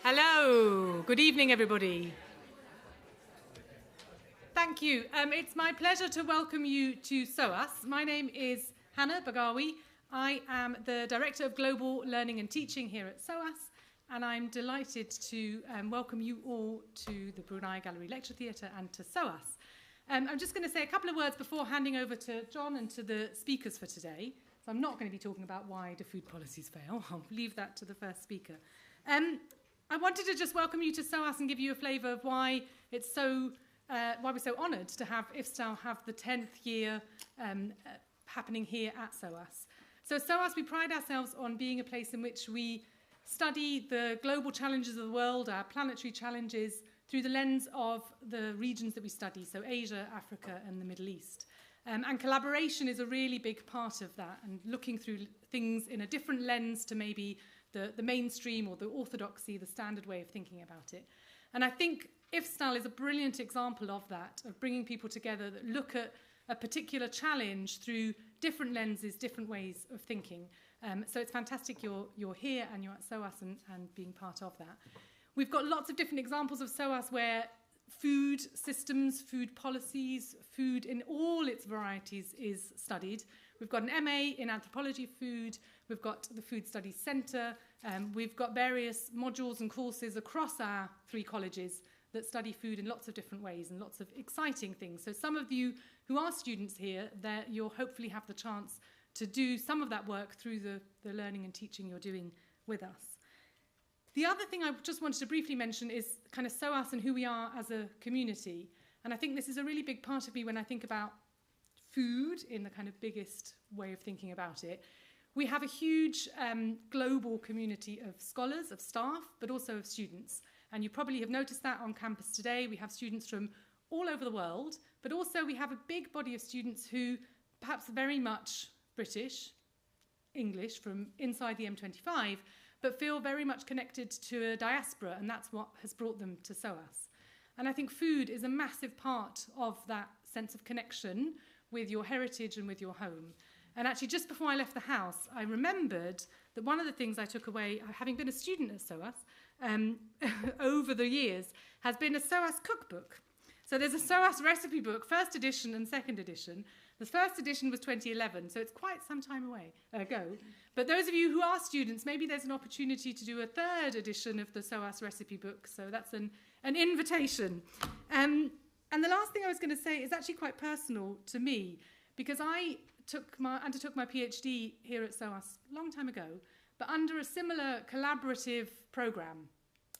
Hello, good evening everybody. Thank you. It's my pleasure to welcome you to SOAS. My name is Hannah Bargawi. I am the Director of Global Learning and Teaching here at SOAS, and I'm delighted to welcome you all to the Brunei Gallery Lecture Theatre and to SOAS. I'm just going to say a couple of words before handing over to John and to the speakers for today. So I'm not going to be talking about why do food policies fail. I'll leave that to the first speaker. I wanted to just welcome you to SOAS and give you a flavour of why it's so, why we're so honoured to have IFSTAL have the 10th year happening here at SOAS. So SOAS, we pride ourselves on being a place in which we study the global challenges of the world, our planetary challenges, through the lens of the regions that we study, so Asia, Africa and the Middle East. And collaboration is a really big part of that, and looking through things in a different lens to maybe the mainstream or the orthodoxy, the standard way of thinking about it. And I think IFSTAL is a brilliant example of that, of bringing people together that look at a particular challenge through different lenses, different ways of thinking. So it's fantastic you're here and you're at SOAS and being part of that. We've got lots of different examples of SOAS where food systems, food policies, food in all its varieties is studied. We've got an MA in Anthropology of Food, we've got the Food Studies Centre, we've got various modules and courses across our 3 colleges that study food in lots of different ways and lots of exciting things. So some of you who are students here, you'll hopefully have the chance to do some of that work through the learning and teaching you're doing with us. The other thing I just wanted to briefly mention is kind of SOAS and who we are as a community. And I think this is a really big part of me when I think about food in the kind of biggest way of thinking about it. We have a huge global community of scholars, of staff, but also of students. And you probably have noticed that on campus today. We have students from all over the world, but also we have a big body of students who perhaps are very much British, English from inside the M25, but feel very much connected to a diaspora, and that's what has brought them to SOAS. And I think food is a massive part of that sense of connection with your heritage and with your home. And actually, just before I left the house, I remembered that one of the things I took away, having been a student at SOAS over the years, has been a SOAS cookbook. So there's a SOAS recipe book, first edition and second edition. The first edition was 2011, so it's quite some time ago. But those of you who are students, maybe there's an opportunity to do a third edition of the SOAS recipe book, so that's an invitation. And the last thing I was going to say is actually quite personal to me, because I undertook my PhD here at SOAS a long time ago, but under a similar collaborative programme.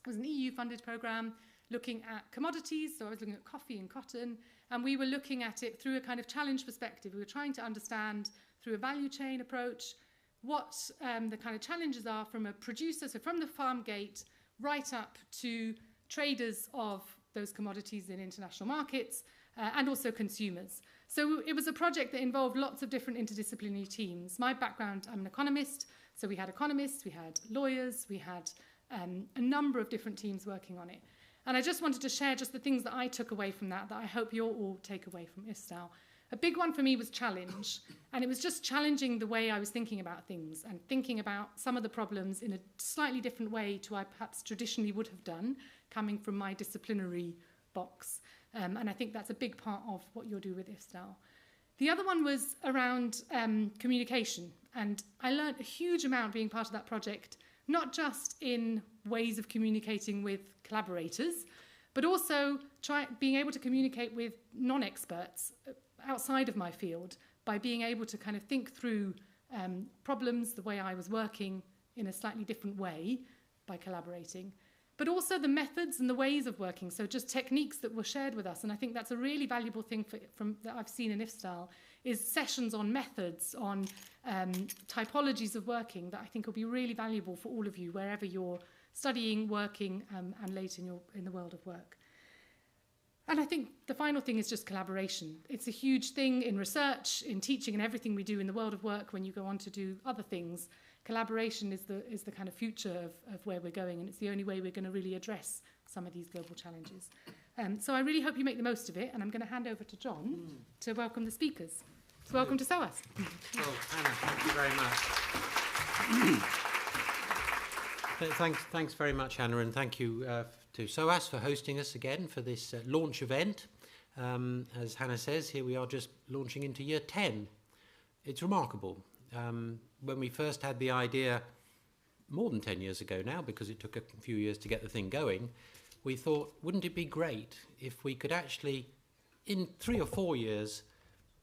It was an EU-funded programme looking at commodities, so I was looking at coffee and cotton, and we were looking at it through a kind of challenge perspective. We were trying to understand, through a value chain approach, what the kind of challenges are from a producer, so from the farm gate, right up to traders of those commodities in international markets, and also consumers. So it was a project that involved lots of different interdisciplinary teams. My background, I'm an economist, so we had economists, we had lawyers, we had a number of different teams working on it. And I just wanted to share just the things that I took away from that I hope you'll all take away from IFSTAL. A big one for me was challenge, and it was just challenging the way I was thinking about things and thinking about some of the problems in a slightly different way to I perhaps traditionally would have done, coming from my disciplinary box. And I think that's a big part of what you'll do with IFSTAL. The other one was around communication, and I learned a huge amount being part of that project, not just in ways of communicating with collaborators, but also being able to communicate with non-experts outside of my field by being able to kind of think through problems the way I was working in a slightly different way by collaborating, but also the methods and the ways of working, so just techniques that were shared with us. And I think that's a really valuable thing that I've seen in IFSTAL, is sessions on methods, on typologies of working that I think will be really valuable for all of you, wherever you're studying, working, and later in the world of work. And I think the final thing is just collaboration. It's a huge thing in research, in teaching, and everything we do in the world of work when you go on to do other things. Collaboration is the kind of future of where we're going, and it's the only way we're going to really address some of these global challenges. So I really hope you make the most of it, and I'm going to hand over to John to welcome the speakers. So welcome to SOAS. Well, Hannah, thank you very much. Thanks very much, Hannah, and thank you to SOAS for hosting us again for this launch event. As Hannah says, here we are just launching into year 10. It's remarkable. When we first had the idea, more than 10 years ago now, because it took a few years to get the thing going, we thought, wouldn't it be great if we could actually, in 3 or 4 years,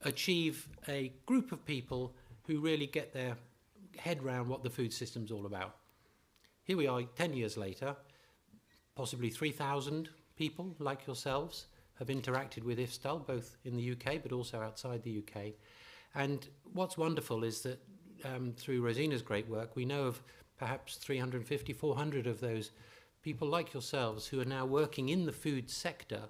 achieve a group of people who really get their head round what the food system's all about. Here we are 10 years later, possibly 3,000 people like yourselves have interacted with IFSTAL, both in the UK but also outside the UK. And what's wonderful is that through Rosina's great work, we know of perhaps 350, 400 of those people like yourselves who are now working in the food sector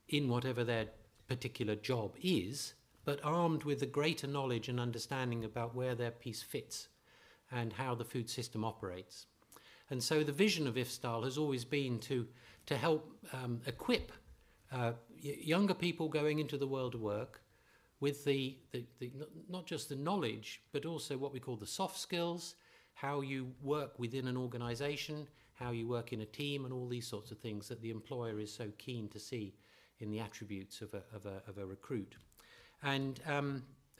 in whatever their particular job is, but armed with a greater knowledge and understanding about where their piece fits and how the food system operates. And so the vision of IFSTAL has always been to help equip younger people going into the world of work with the not just the knowledge, but also what we call the soft skills, how you work within an organization, how you work in a team, and all these sorts of things that the employer is so keen to see in the attributes of a recruit. And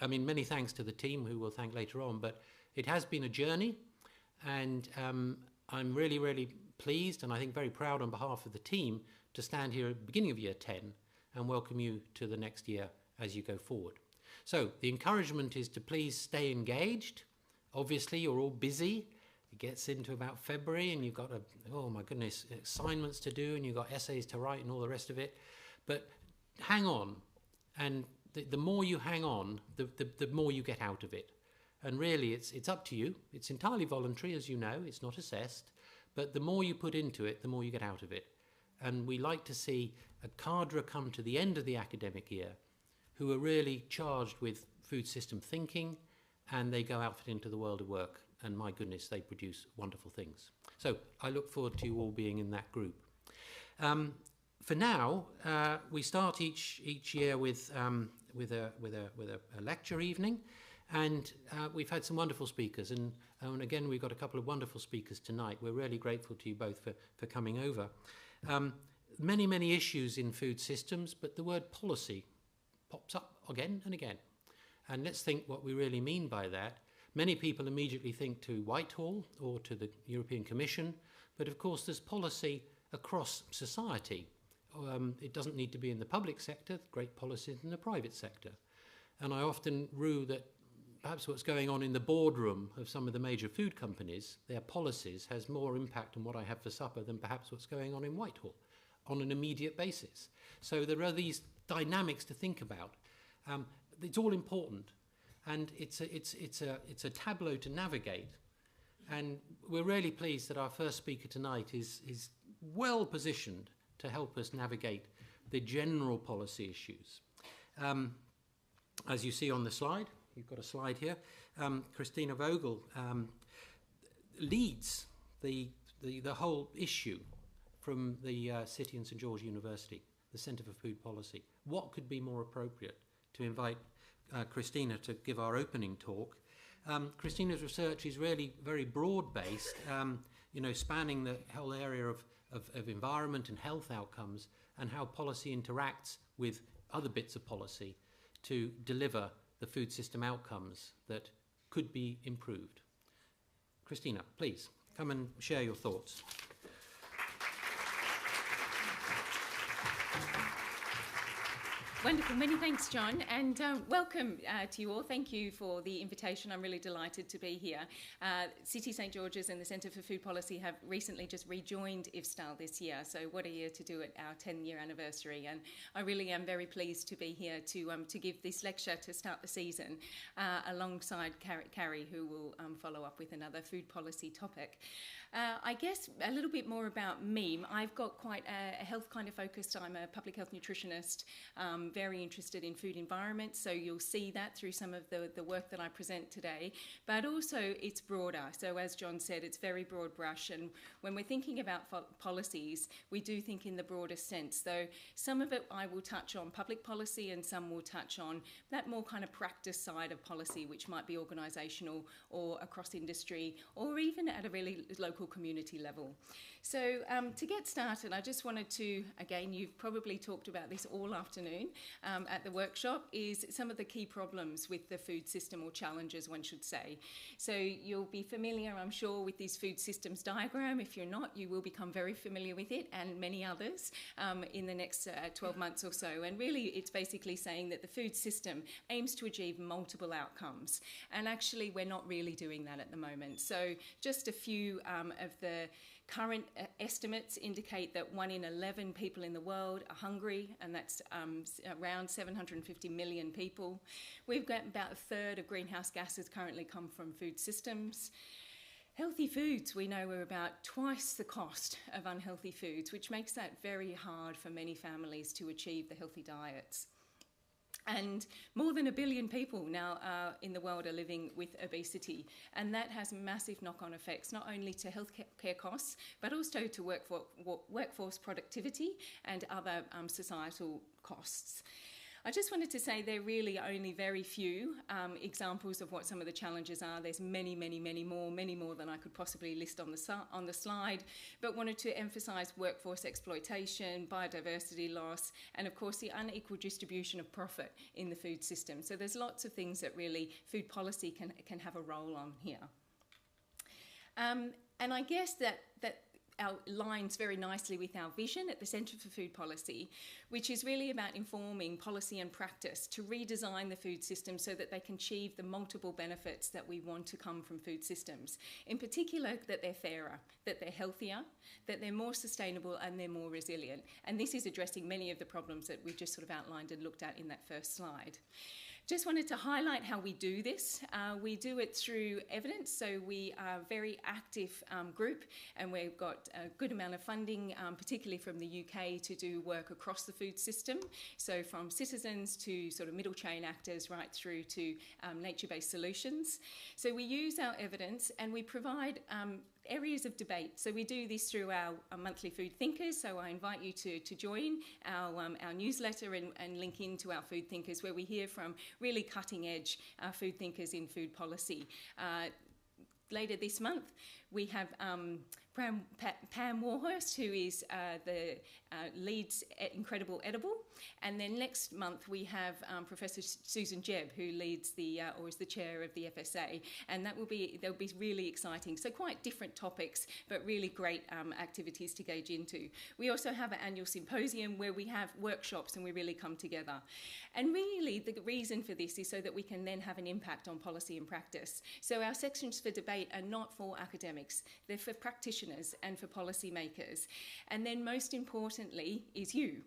I mean, many thanks to the team, who we'll thank later on, but it has been a journey, and I'm really, really pleased, and I think very proud on behalf of the team, to stand here at the beginning of year 10 and welcome you to the next year as you go forward. So the encouragement is to please stay engaged. Obviously, you're all busy. It gets into about February and you've got, oh my goodness, assignments to do, and you've got essays to write and all the rest of it. But hang on, and the more you hang on, the more you get out of it. And really, it's up to you. It's entirely voluntary, as you know. It's not assessed. But the more you put into it, the more you get out of it. And we like to see a cadre come to the end of the academic year who are really charged with food system thinking, and they go out into the world of work. And my goodness, they produce wonderful things. So I look forward to you all being in that group. For now, we start each year with a lecture evening. And we've had some wonderful speakers, and again, we've got a couple of wonderful speakers tonight. We're really grateful to you both for coming over. Many issues in food systems, but the word policy pops up again and again. And let's think what we really mean by that. Many people immediately think to Whitehall or to the European Commission, but of course there's policy across society. It doesn't need to be in the public sector, great policies in the private sector. And I often rue that perhaps what's going on in the boardroom of some of the major food companies, their policies, has more impact on what I have for supper than perhaps what's going on in Whitehall on an immediate basis. So there are these dynamics to think about. It's all important, and it's a tableau to navigate. And we're really pleased that our first speaker tonight is well positioned to help us navigate the general policy issues. As you see on the slide, you've got a slide here. Christina Vogel leads the whole issue from the City and St George University, the Centre for Food Policy. What could be more appropriate to invite Christina to give our opening talk? Christina's research is really very broad-based, spanning the whole area of environment and health outcomes, and how policy interacts with other bits of policy to deliver the food system outcomes that could be improved. Christina, please come and share your thoughts. Wonderful. Many thanks, John, and welcome to you all. Thank you for the invitation. I'm really delighted to be here. City St George's and the Centre for Food Policy have recently just rejoined IFSTAL this year, so what a year to do it, our 10-year anniversary, and I really am very pleased to be here to give this lecture to start the season alongside Carrie, who will follow up with another food policy topic. I guess a little bit more about me. I've got quite a health kind of focus. I'm a public health nutritionist, very interested in food environment, so you'll see that through some of the work that I present today, but also it's broader. So as John said, it's very broad brush, and when we're thinking about policies, we do think in the broadest sense. So some of it I will touch on public policy, and some will touch on that more kind of practice side of policy, which might be organisational or across industry, or even at a really local community level. So to get started, I just wanted to, again, you've probably talked about this all afternoon at the workshop, is some of the key problems with the food system, or challenges, one should say. So you'll be familiar, I'm sure, with this food systems diagram. If you're not, you will become very familiar with it, and many others in the next 12 months or so. And really, it's basically saying that the food system aims to achieve multiple outcomes. And actually, we're not really doing that at the moment. So just a few of the current estimates indicate that 1 in 11 people in the world are hungry, and that's around 750 million people. We've got about a third of greenhouse gases currently come from food systems. Healthy foods, we know, are about twice the cost of unhealthy foods, which makes that very hard for many families to achieve the healthy diets. And more than 1 billion people now in the world are living with obesity, and that has massive knock-on effects, not only to healthcare costs, but also to workforce productivity and other societal costs. I just wanted to say there are really only very few examples of what some of the challenges are. There's many, many, many more than I could possibly list on the slide, but wanted to emphasise workforce exploitation, biodiversity loss, and of course the unequal distribution of profit in the food system. So there's lots of things that really food policy can have a role on here. And I guess that aligns very nicely with our vision at the Centre for Food Policy, which is really about informing policy and practice to redesign the food system so that they can achieve the multiple benefits that we want to come from food systems. In particular, that they're fairer, that they're healthier, that they're more sustainable, and they're more resilient. And this is addressing many of the problems that we've just sort of outlined and looked at in that first slide. Just wanted to highlight how we do this. We do it through evidence, so we are a very active group, and we've got a good amount of funding, particularly from the UK, to do work across the food system, so from citizens to sort of middle chain actors right through to nature-based solutions. So we use our evidence, and we provide areas of debate. So we do this through our monthly Food Thinkers, so I invite you to join our newsletter and link into our Food Thinkers, where we hear from really cutting-edge food thinkers in food policy. Later this month, we have Pam Warhurst, who is the Leeds Incredible Edible, and then next month we have Professor Susan Jebb, who leads or is the chair of the FSA, and they'll be really exciting. So quite different topics, but really great activities to gauge into. We also have an annual symposium where we have workshops and we really come together. And really the reason for this is so that we can then have an impact on policy and practice. So our sections for debate are not for academics, they're for practitioners and for policymakers. And then most importantly is you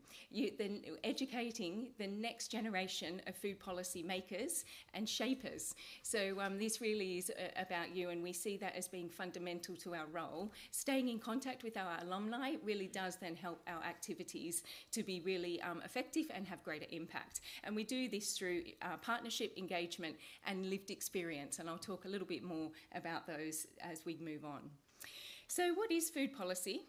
then educating the next generation of food policy makers and shapers. So this really is about you, and we see that as being fundamental to our role. Staying in contact with our alumni really does then help our activities to be really effective and have greater impact. And we do this through partnership, engagement, and lived experience, and I'll talk a little bit more about those as we move on. So what is food policy?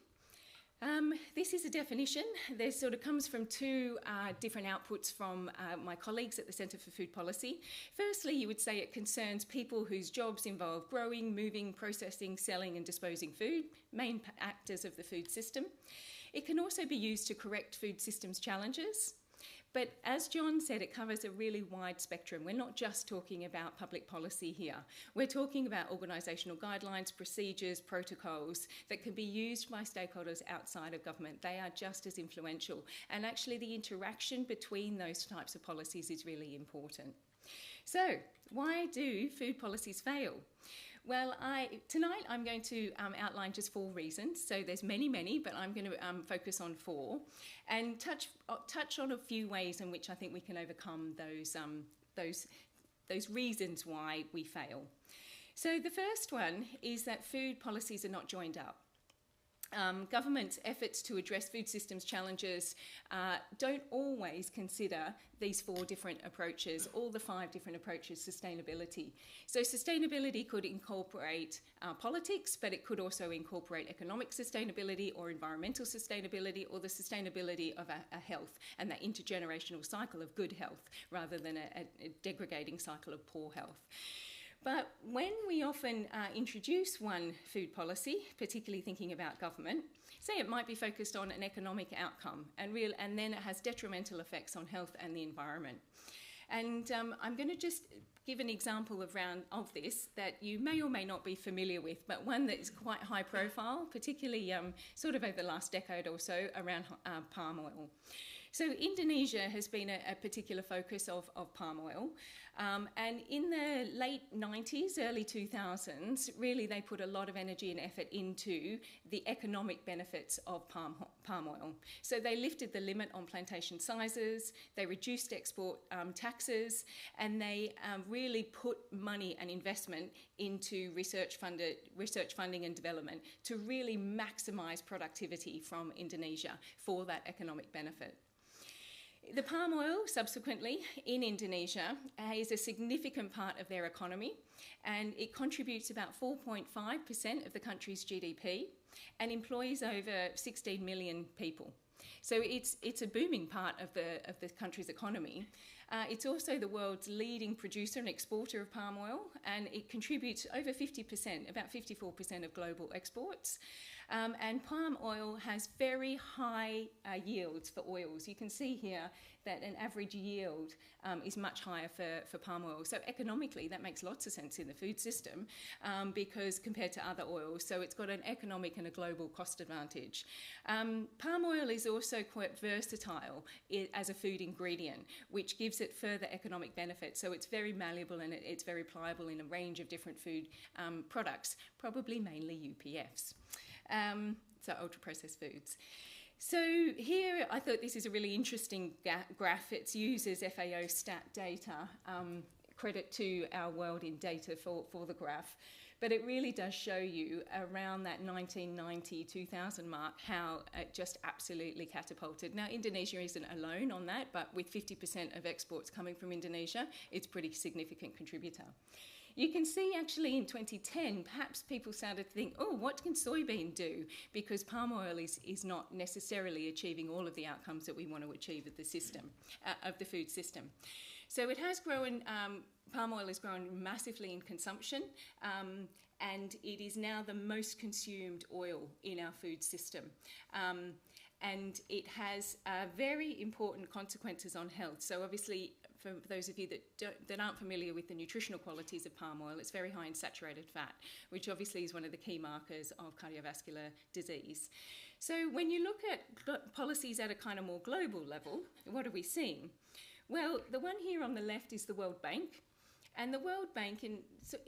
This is a definition. This sort of comes from two different outputs from my colleagues at the Centre for Food Policy. Firstly, you would say it concerns people whose jobs involve growing, moving, processing, selling and disposing food, main actors of the food system. It can also be used to correct food systems challenges. But as John said, it covers a really wide spectrum. We're not just talking about public policy here. We're talking about organisational guidelines, procedures, protocols that can be used by stakeholders outside of government. They are just as influential. And actually the interaction between those types of policies is really important. So why do food policies fail? Well, tonight I'm going to outline just 4 reasons. So there's many, but I'm going to focus on 4 and touch on a few ways in which I think we can overcome those reasons why we fail. So the first one is that food policies are not joined up. government's efforts to address food systems challenges don't always consider these 4 different approaches, all the 5 different approaches, sustainability. So sustainability could incorporate politics, but it could also incorporate economic sustainability or environmental sustainability or the sustainability of a health and that intergenerational cycle of good health rather than a degrading cycle of poor health. But when we often introduce one food policy, particularly thinking about government, say it might be focused on an economic outcome and then it has detrimental effects on health and the environment. And I'm going to just give an example of this that you may or may not be familiar with, but one that is quite high profile, particularly sort of over the last decade or so around palm oil. So Indonesia has been a particular focus of palm oil. And in the late 90s, early 2000s, really they put a lot of energy and effort into the economic benefits of palm oil. So they lifted the limit on plantation sizes, they reduced export taxes, and they really put money and investment into research funding and development to really maximise productivity from Indonesia for that economic benefit. The palm oil, subsequently, in Indonesia is a significant part of their economy, and it contributes about 4.5% of the country's GDP and employs over 16 million people. So it's a booming part of the country's economy. It's also the world's leading producer and exporter of palm oil, and it contributes over 50%, about 54% of global exports. And palm oil has very high yields for oils. You can see here that an average yield is much higher for palm oil. So economically, that makes lots of sense in the food system because compared to other oils, so it's got an economic and a global cost advantage. Palm oil is also quite versatile as a food ingredient, which gives it further economic benefits. So it's very malleable and it's very pliable in a range of different food products, probably mainly UPFs. So ultra-processed foods. So here I thought this is a really interesting graph. It uses FAO stat data. Credit to our world in data for the graph. But it really does show you around that 1990-2000 mark how it just absolutely catapulted. Now, Indonesia isn't alone on that, but with 50% of exports coming from Indonesia, it's a pretty significant contributor. You can see actually in 2010, perhaps people started to think, oh, what can soybean do? Because palm oil is not necessarily achieving all of the outcomes that we want to achieve of the system, of the food system. So it has grown, palm oil has grown massively in consumption, and it is now the most consumed oil in our food system. And it has very important consequences on health. So obviously, for those of you that aren't familiar with the nutritional qualities of palm oil, it's very high in saturated fat, which obviously is one of the key markers of cardiovascular disease. So when you look at policies at a kind of more global level, what are we seeing? Well, the one here on the left is the World Bank. And the World Bank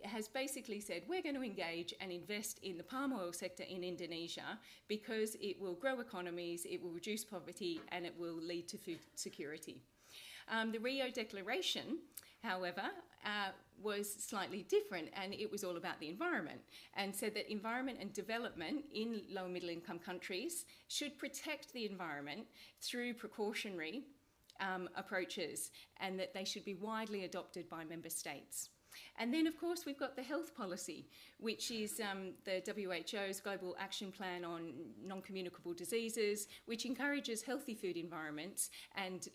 has basically said, we're going to engage and invest in the palm oil sector in Indonesia because it will grow economies, it will reduce poverty, and it will lead to food security. The Rio Declaration, however, was slightly different, and it was all about the environment, and said that environment and development in low and middle income countries should protect the environment through precautionary approaches, and that they should be widely adopted by member states. And then, of course, we've got the health policy, which is the WHO's Global Action Plan on Non-Communicable Diseases, which encourages healthy food environments and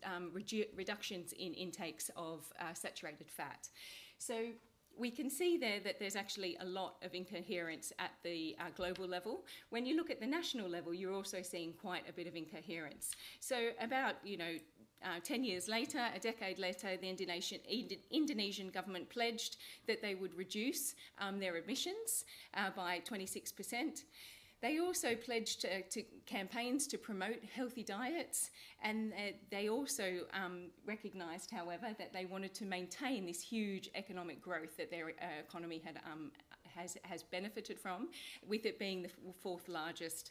reductions in intakes of saturated fat. So we can see there that there's actually a lot of incoherence at the global level. When you look at the national level, you're also seeing quite a bit of incoherence. So about, 10 years later, a decade later, the Indonesian government pledged that they would reduce their emissions by 26%. They also pledged to campaigns to promote healthy diets, and they also recognised, however, that they wanted to maintain this huge economic growth that their economy has benefited from, with it being the fourth largest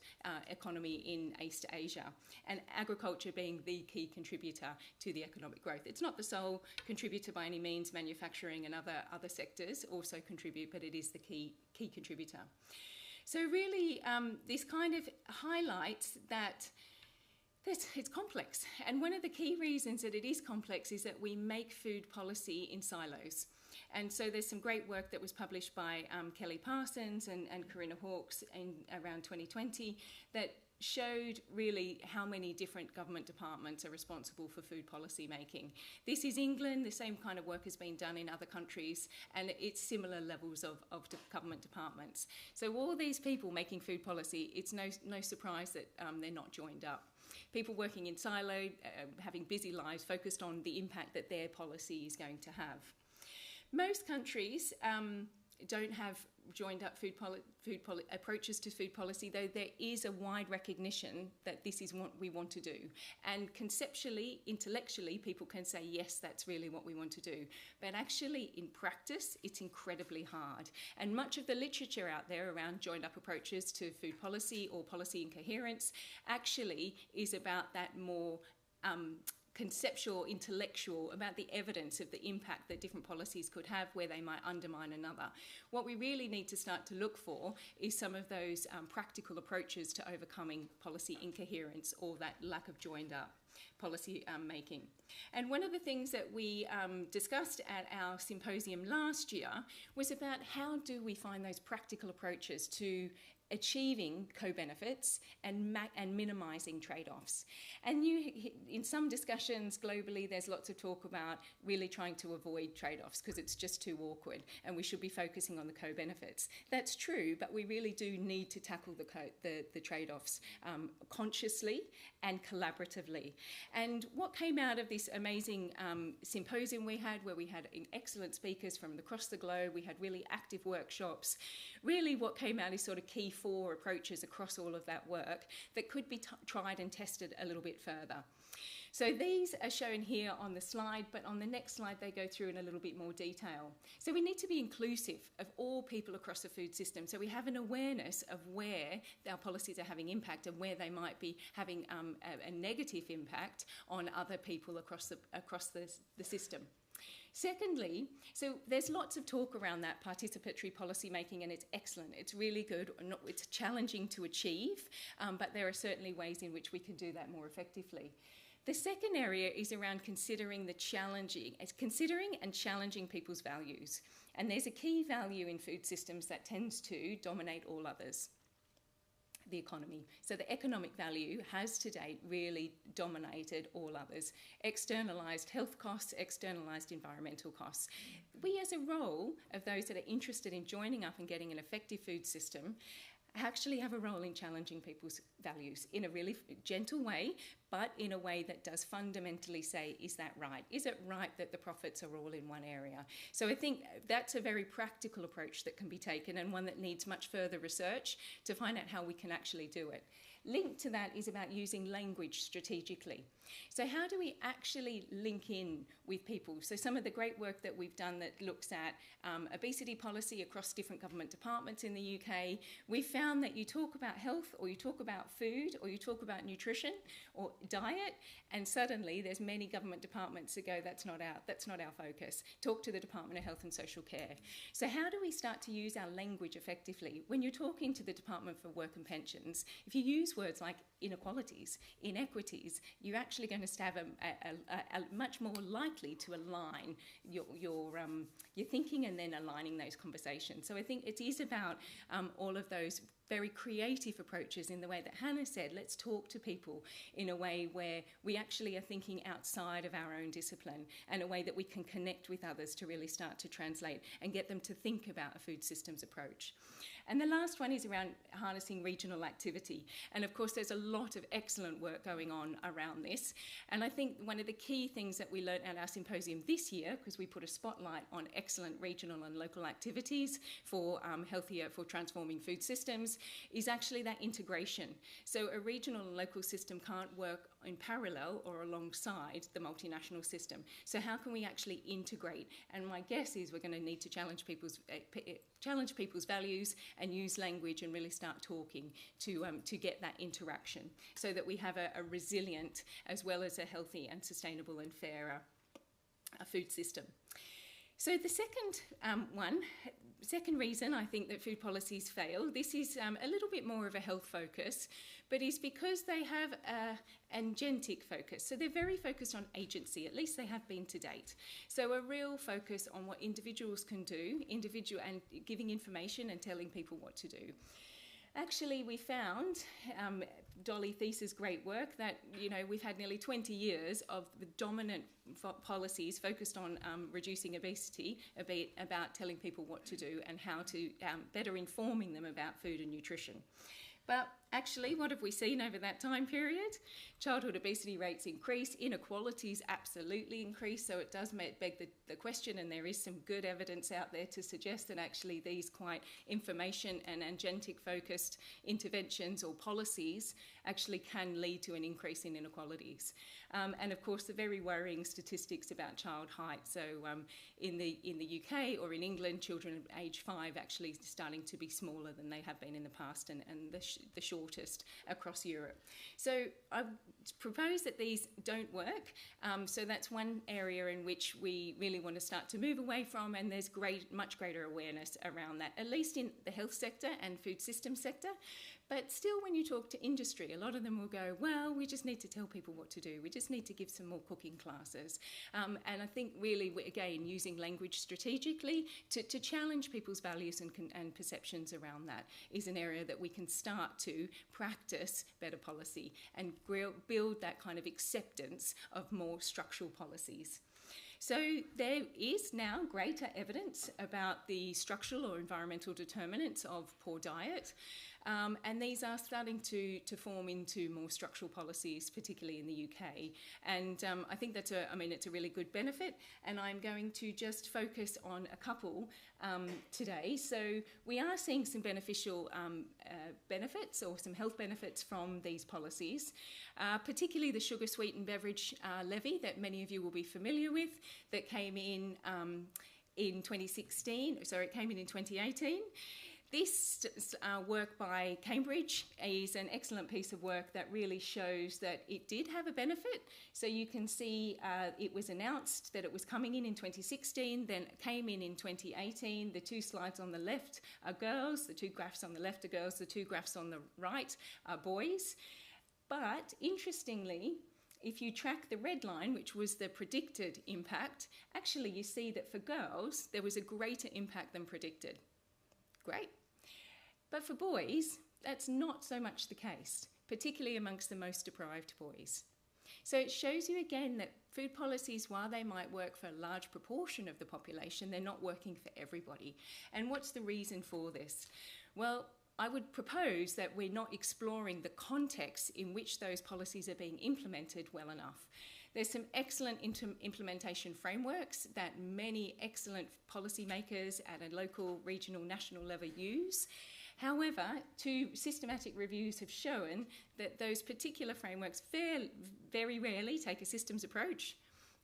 economy in East Asia, and agriculture being the key contributor to the economic growth. It's not the sole contributor by any means. Manufacturing and other sectors also contribute, but it is the key contributor. So really, this kind of highlights that it's complex. And one of the key reasons that it is complex is that we make food policy in silos. And so there's some great work that was published by Kelly Parsons and Corinna Hawkes in around 2020 that showed really how many different government departments are responsible for food policy making. This is England, the same kind of work has been done in other countries, and it's similar levels of government departments. So all these people making food policy, it's no surprise that they're not joined up. People working in silo, having busy lives, focused on the impact that their policy is going to have. Most countries don't have joined up approaches to food policy, though there is a wide recognition that this is what we want to do. And conceptually, intellectually, people can say, yes, that's really what we want to do. But actually, in practice, it's incredibly hard. And much of the literature out there around joined up approaches to food policy or policy incoherence actually is about that more conceptual, intellectual, about the evidence of the impact that different policies could have where they might undermine another. What we really need to start to look for is some of those practical approaches to overcoming policy incoherence or that lack of joined up policy making. And one of the things that we discussed at our symposium last year was about how do we find those practical approaches to achieving co-benefits and minimising trade-offs. And in some discussions globally, there's lots of talk about really trying to avoid trade-offs because it's just too awkward and we should be focusing on the co-benefits. That's true, but we really do need to tackle the trade-offs consciously and collaboratively. And what came out of this amazing symposium we had, where we had excellent speakers from across the globe, we had really active workshops, really what came out is sort of key 4 approaches across all of that work that could be tried and tested a little bit further. So these are shown here on the slide, but on the next slide they go through in a little bit more detail. So we need to be inclusive of all people across the food system, so we have an awareness of where our policies are having impact and where they might be having a negative impact on other people across the system. Secondly, so there's lots of talk around that participatory policy making, and it's excellent. It's really good. It's challenging to achieve, but there are certainly ways in which we can do that more effectively. The second area is around considering and challenging people's values. And there's a key value in food systems that tends to dominate all others: the economy. So the economic value has to date really dominated all others. Externalised health costs, externalised environmental costs. We, as a role of those that are interested in joining up and getting an effective food system, actually have a role in challenging people's values in a really gentle way, but in a way that does fundamentally say, is that right? Is it right that the profits are all in one area? So I think that's a very practical approach that can be taken, and one that needs much further research to find out how we can actually do it. Linked to that is about using language strategically. So how do we actually link in with people? So some of the great work that we've done that looks at obesity policy across different government departments in the UK, we found that you talk about health, or you talk about food, or you talk about nutrition or diet, and suddenly there's many government departments that go, that's not our focus. Talk to the Department of Health and Social Care. So how do we start to use our language effectively? When you're talking to the Department for Work and Pensions, if you use words like inequalities, inequities, you're actually going to have a much more likely to align your thinking and then aligning those conversations. So I think it is about all of those very creative approaches in the way that Hannah said, let's talk to people in a way where we actually are thinking outside of our own discipline, and a way that we can connect with others to really start to translate and get them to think about a food systems approach. And the last one is around harnessing regional activity. And of course, there's a lot of excellent work going on around this. And I think one of the key things that we learned at our symposium this year, because we put a spotlight on excellent regional and local activities for for transforming food systems, is actually that integration. So a regional and local system can't work in parallel or alongside the multinational system. So how can we actually integrate? And my guess is we're going to need to challenge people's values and use language and really start talking to get that interaction, so that we have a resilient as well as a healthy and sustainable and fairer food system. So the second reason I think that food policies fail, this is a little bit more of a health focus, but is because they have an agentic focus. So they're very focused on agency, at least they have been to date. So a real focus on what individuals can do, and giving information and telling people what to do. Actually, we found, Dolly Thies's great work, that we've had nearly 20 years of the dominant policies focused on reducing obesity, about telling people what to do and how to better informing them about food and nutrition. But actually, what have we seen over that time period? Childhood obesity rates increase, inequalities absolutely increase, so it does beg the question, and there is some good evidence out there to suggest that actually these quite information and agentic focused interventions or policies actually can lead to an increase in inequalities. And of course, the very worrying statistics about child height. So in the UK or in England, children age 5 actually starting to be smaller than they have been in the past, and the shortest across Europe. So I propose that these don't work. So that's one area in which we really want to start to move away from, and there's much greater awareness around that, at least in the health sector and food system sector. But still, when you talk to industry, a lot of them will go, well, we just need to tell people what to do. We just need to give some more cooking classes. And I think really, again, using language strategically to challenge people's values and perceptions around that is an area that we can start to practice better policy and build that kind of acceptance of more structural policies. So there is now greater evidence about the structural or environmental determinants of poor diet. And these are starting to form into more structural policies, particularly in the UK. And I think that's it's a really good benefit. And I'm going to just focus on a couple today. So we are seeing some beneficial benefits or some health benefits from these policies, particularly the sugar sweetened beverage levy that many of you will be familiar with, that came in 2016. Sorry, it came in 2018. This work by Cambridge is an excellent piece of work that really shows that it did have a benefit. So you can see it was announced that it was coming in 2016, then it came in 2018. The two slides on the left are girls, the two graphs on the left are girls, the two graphs on the right are boys. But interestingly, if you track the red line, which was the predicted impact, actually you see that for girls there was a greater impact than predicted. Great. But for boys, that's not so much the case, particularly amongst the most deprived boys. So it shows you again that food policies, while they might work for a large proportion of the population, they're not working for everybody. And what's the reason for this? Well, I would propose that we're not exploring the context in which those policies are being implemented well enough. There's some excellent implementation frameworks that many excellent policymakers at a local, regional, national level use. However, two systematic reviews have shown that those particular frameworks very rarely take a systems approach,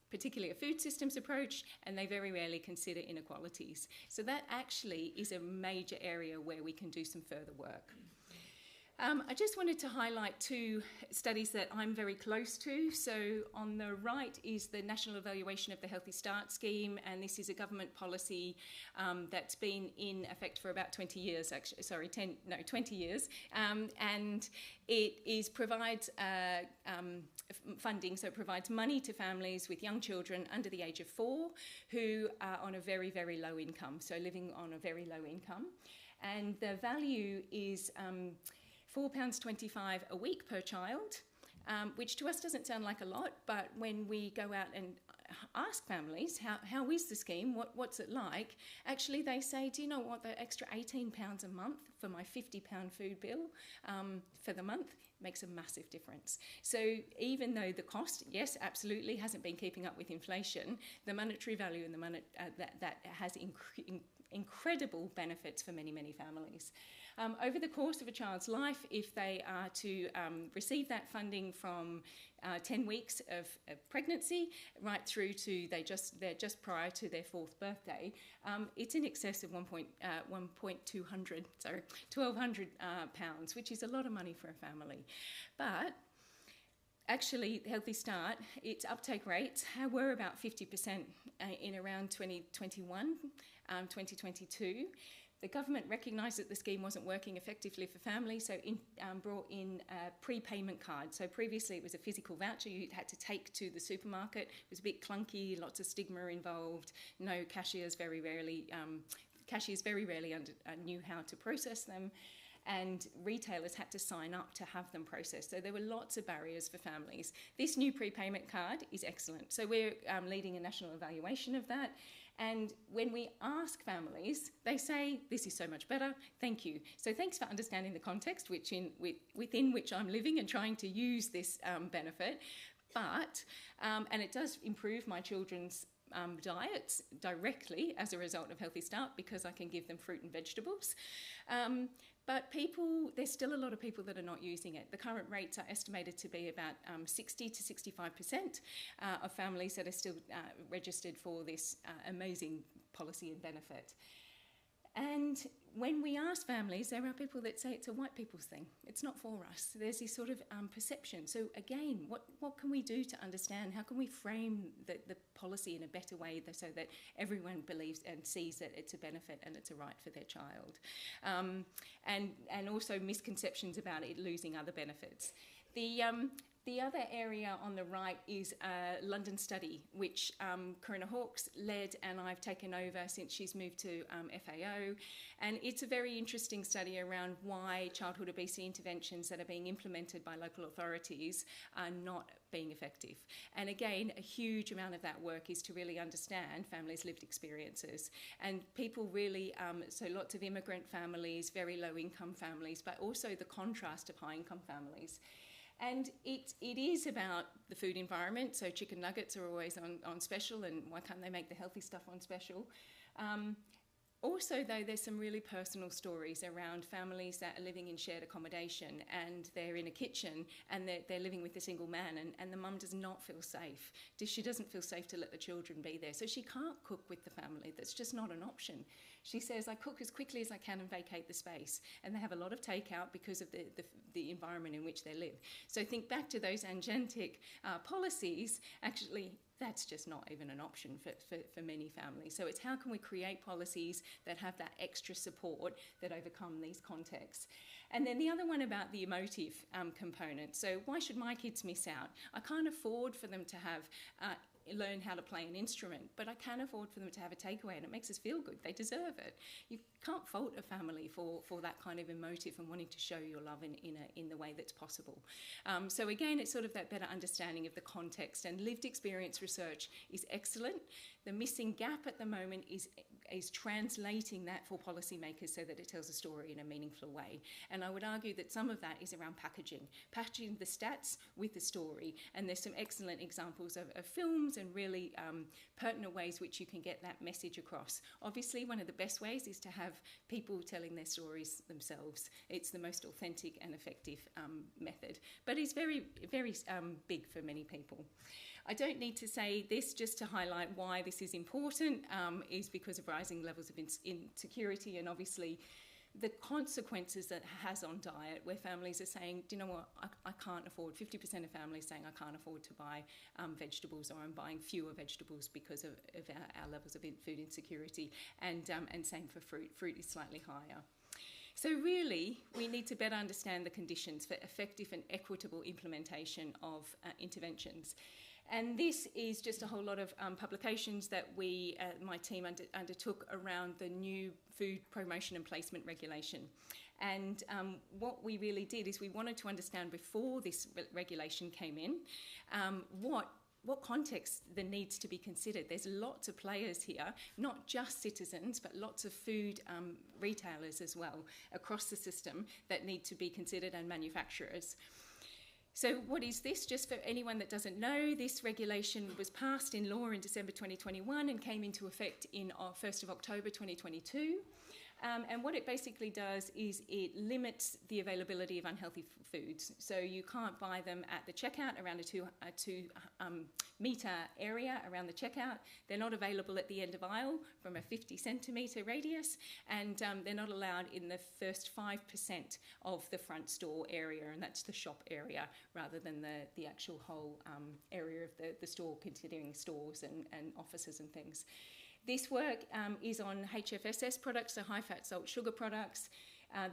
particularly a food systems approach, and they very rarely consider inequalities. So that actually is a major area where we can do some further work. I just wanted to highlight two studies that I'm very close to. So on the right is the National Evaluation of the Healthy Start Scheme, and this is a government policy that's been in effect for about 20 years, actually, 20 years. And it provides funding, so it provides money to families with young children under the age of 4 who are on a very, very low income, so living on a very low income. And the value is £4.25 a week per child, which to us doesn't sound like a lot, but when we go out and ask families, how is the scheme, what's it like, actually they say, do you know what, the extra £18 a month for my £50 food bill for the month makes a massive difference. So even though the cost, yes, absolutely, hasn't been keeping up with inflation, the monetary value and the that has incredible benefits for many, many families. Over the course of a child's life, if they are to receive that funding from 10 weeks of pregnancy right through to they're just prior to their 4th birthday, it's in excess of £1,200 pounds, which is a lot of money for a family. But Actually, Healthy Start, its uptake rates were about 50% in around 2021, 2022. The government recognised that the scheme wasn't working effectively for families, so brought in a prepayment card. So previously it was a physical voucher you had to take to the supermarket. It was a bit clunky, lots of stigma involved, no cashiers very rarely knew how to process them, and retailers had to sign up to have them processed. So there were lots of barriers for families. This new prepayment card is excellent. So we're leading a national evaluation of that. And when we ask families, they say, this is so much better, thank you. So thanks for understanding the context within which I'm living and trying to use this benefit. But, and it does improve my children's diets directly as a result of Healthy Start because I can give them fruit and vegetables. But there's still a lot of people that are not using it. The current rates are estimated to be about 60 to 65% of families that are still registered for this amazing policy and benefit. And when we ask families, there are people that say it's a white people's thing. It's not for us. There's this sort of perception. So again, what can we do to understand? How can we frame the policy in a better way so that everyone believes and sees that it's a benefit and it's a right for their child? And also misconceptions about it losing other benefits. The other area on the right is a London study, which Corinna Hawkes led and I've taken over since she's moved to FAO. And it's a very interesting study around why childhood obesity interventions that are being implemented by local authorities are not being effective. And again, a huge amount of that work is to really understand families' lived experiences. And people really, so lots of immigrant families, very low income families, but also the contrast of high income families. And it is about the food environment, so chicken nuggets are always on special, and why can't they make the healthy stuff on special? Also, though, there's some really personal stories around families that are living in shared accommodation and they're in a kitchen and they're living with a single man and the mum does not feel safe. She doesn't feel safe to let the children be there, so she can't cook with the family. That's just not an option. She says, I cook as quickly as I can and vacate the space. And they have a lot of takeout because of the environment in which they live. So think back to those agentic policies. Actually, that's just not even an option for many families. So it's how can we create policies that have that extra support that overcome these contexts. And then the other one about the emotive component. So why should my kids miss out? I can't afford for them to have learn how to play an instrument, but I can afford for them to have a takeaway and it makes us feel good. They deserve it. You can't fault a family for that kind of emotive and wanting to show your love in the way that's possible. So again, it's sort of that better understanding of the context, and lived experience research is excellent. The missing gap at the moment is translating that for policymakers so that it tells a story in a meaningful way. And I would argue that some of that is around packaging the stats with the story. And there's some excellent examples of films and really pertinent ways which you can get that message across. Obviously, one of the best ways is to have people telling their stories themselves. It's the most authentic and effective method. But it's very, very big for many people. I don't need to say this just to highlight why this is important, is because of rising levels of insecurity and obviously the consequences that it has on diet, where families are saying, do you know what, I can't afford, 50% of families saying I can't afford to buy vegetables, or I'm buying fewer vegetables because of our levels of food insecurity, and same for fruit. Fruit is slightly higher. So really, we need to better understand the conditions for effective and equitable implementation of interventions. And this is just a whole lot of publications that my team undertook around the new food promotion and placement regulation. And what we really did is we wanted to understand before this regulation came in, what context there needs to be considered. There's lots of players here, not just citizens, but lots of food retailers as well across the system that need to be considered, and manufacturers. So what is this? Just for anyone that doesn't know, this regulation was passed in law in December 2021 and came into effect in 1st of October 2022. And what it basically does is it limits the availability of unhealthy foods. So you can't buy them at the checkout around a two metre area around the checkout. They're not available at the end of aisle from a 50 centimetre radius, and they're not allowed in the first 5% of the front store area, and that's the shop area rather than the actual whole area of the store, considering stores and offices and things. This work is on HFSS products, so high fat, salt, sugar products.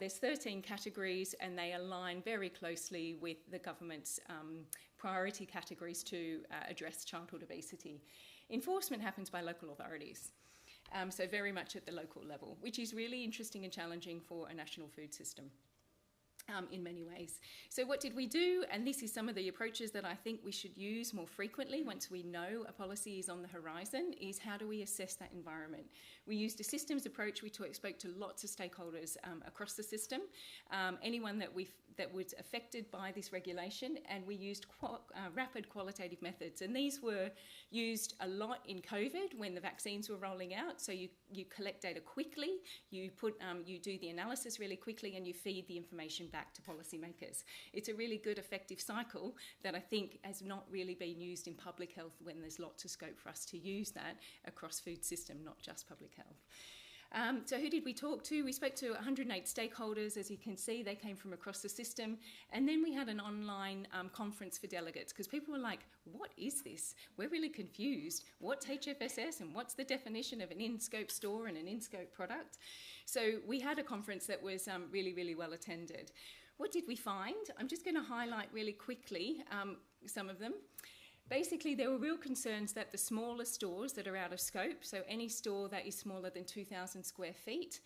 There's 13 categories, and they align very closely with the government's priority categories to address childhood obesity. Enforcement happens by local authorities, so very much at the local level, which is really interesting and challenging for a national food system. In many ways. So what did we do? And this is some of the approaches that I think we should use more frequently once we know a policy is on the horizon, is how do we assess that environment? We used a systems approach. We spoke to lots of stakeholders across the system, anyone that was affected by this regulation, and we used rapid qualitative methods. And these were used a lot in COVID when the vaccines were rolling out. So you collect data quickly, you do the analysis really quickly, and you feed the information back to policymakers. It's a really good, effective cycle that I think has not really been used in public health, when there's lots of scope for us to use that across food system, not just public health. So who did we talk to? We spoke to 108 stakeholders. As you can see, they came from across the system. And then we had an online conference for delegates, because people were like, what is this? We're really confused. What's HFSS, and what's the definition of an in-scope store and an in-scope product? So we had a conference that was really, really well attended. What did we find? I'm just going to highlight really quickly some of them. Basically, there were real concerns that the smaller stores that are out of scope, so any store that is smaller than 2,000 square feet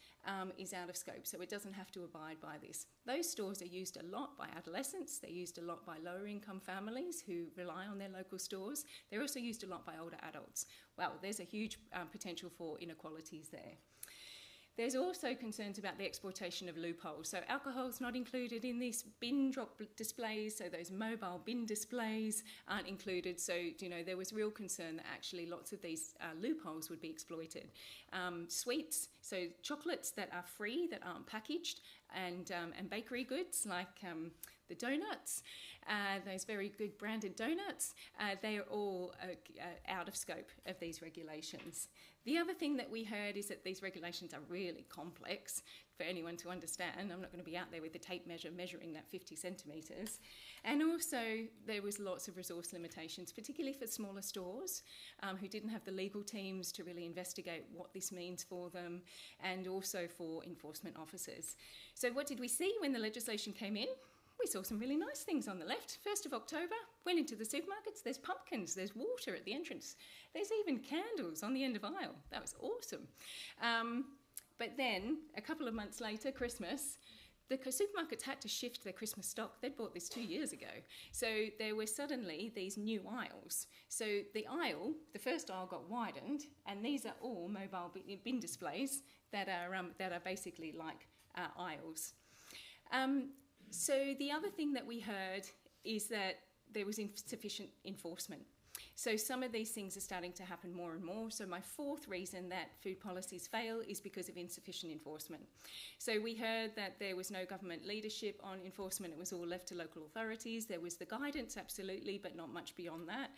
is out of scope, so it doesn't have to abide by this. Those stores are used a lot by adolescents, they're used a lot by lower income families who rely on their local stores. They're also used a lot by older adults. Well, there's a huge potential for inequalities there. There's also concerns about the exploitation of loopholes. So alcohol's not included in this. Bin drop displays, so those mobile bin displays aren't included. So, there was real concern that actually lots of these loopholes would be exploited. Sweets, so chocolates that are free, that aren't packaged, and bakery goods like the donuts, those very good branded donuts, they are all out of scope of these regulations. The other thing that we heard is that these regulations are really complex for anyone to understand. I'm not going to be out there with the tape measure measuring that 50 centimetres. And also there was lots of resource limitations, particularly for smaller stores who didn't have the legal teams to really investigate what this means for them, and also for enforcement officers. So what did we see when the legislation came in? We saw some really nice things on the left. 1st of October, went into the supermarkets, there's pumpkins, there's water at the entrance, there's even candles on the end of aisle. That was awesome. But then, a couple of months later, Christmas, the supermarkets had to shift their Christmas stock. They'd bought this 2 years ago. So there were suddenly these new aisles. So the first aisle got widened, and these are all mobile bin displays that are basically like aisles. So the other thing that we heard is that there was insufficient enforcement. So some of these things are starting to happen more and more. So my fourth reason that food policies fail is because of insufficient enforcement. So we heard that there was no government leadership on enforcement. It was all left to local authorities. There was the guidance, absolutely, but not much beyond that.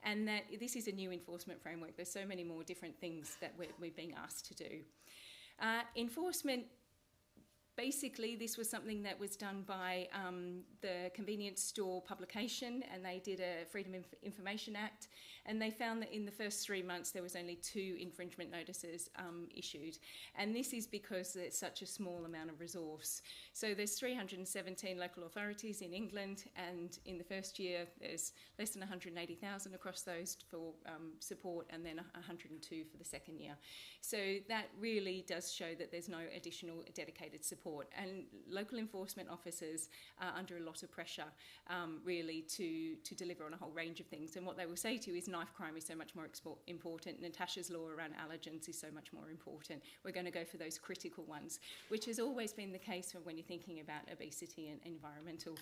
And that this is a new enforcement framework. There's so many more different things that we're being asked to do. Enforcement, basically, this was something that was done by the Convenience Store publication, and they did a Freedom of Information Act, and they found that in the first 3 months there was only 2 infringement notices issued. And this is because there's such a small amount of resource. So there's 317 local authorities in England, and in the first year there's less than 180,000 across those for support, and then 102 for the second year. So that really does show that there's no additional dedicated support, and local enforcement officers are under a lot of pressure really to deliver on a whole range of things. And what they will say to you is knife crime is so much more important, Natasha's law around allergens is so much more important. We're going to go for those critical ones, which has always been the case when you're thinking about obesity and environmental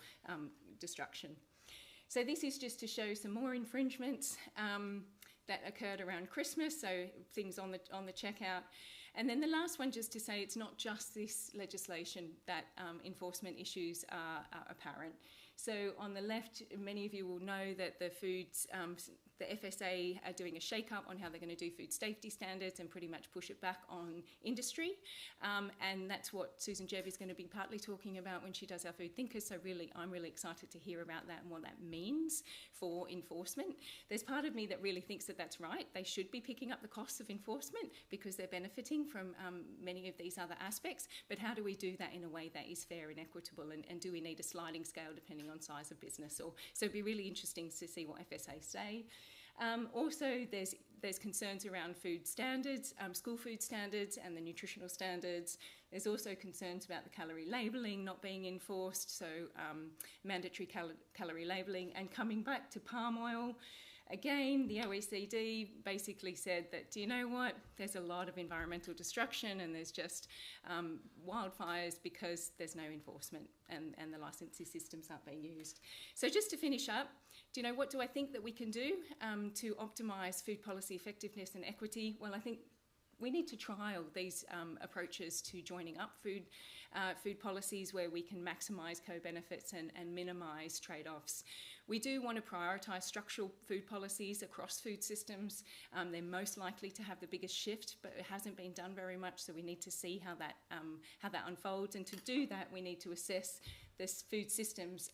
destruction. So this is just to show some more infringements that occurred around Christmas, so things on the checkout. And then the last one, just to say, it's not just this legislation that enforcement issues are apparent. So on the left, many of you will know that the FSA are doing a shake-up on how they're going to do food safety standards and pretty much push it back on industry. And that's what Susan Jebb is going to be partly talking about when she does our Food Thinkers. So really, I'm really excited to hear about that and what that means for enforcement. There's part of me that really thinks that that's right. They should be picking up the costs of enforcement because they're benefiting from many of these other aspects. But how do we do that in a way that is fair and equitable? And do we need a sliding scale depending on size of business? So it'd be really interesting to see what FSA say. Also, there's concerns around food standards, school food standards and the nutritional standards. There's also concerns about the calorie labelling not being enforced, so mandatory calorie labelling. And coming back to palm oil, again, the OECD basically said that, do you know what, there's a lot of environmental destruction and there's just wildfires because there's no enforcement and the licensing systems aren't being used. So just to finish up, do you know what do I think that we can do to optimise food policy effectiveness and equity? Well, I think we need to trial these approaches to joining up food policies where we can maximise co-benefits and minimise trade-offs. We do want to prioritise structural food policies across food systems. They're most likely to have the biggest shift, but it hasn't been done very much, so we need to see how that unfolds. And to do that, we need to assess this food systems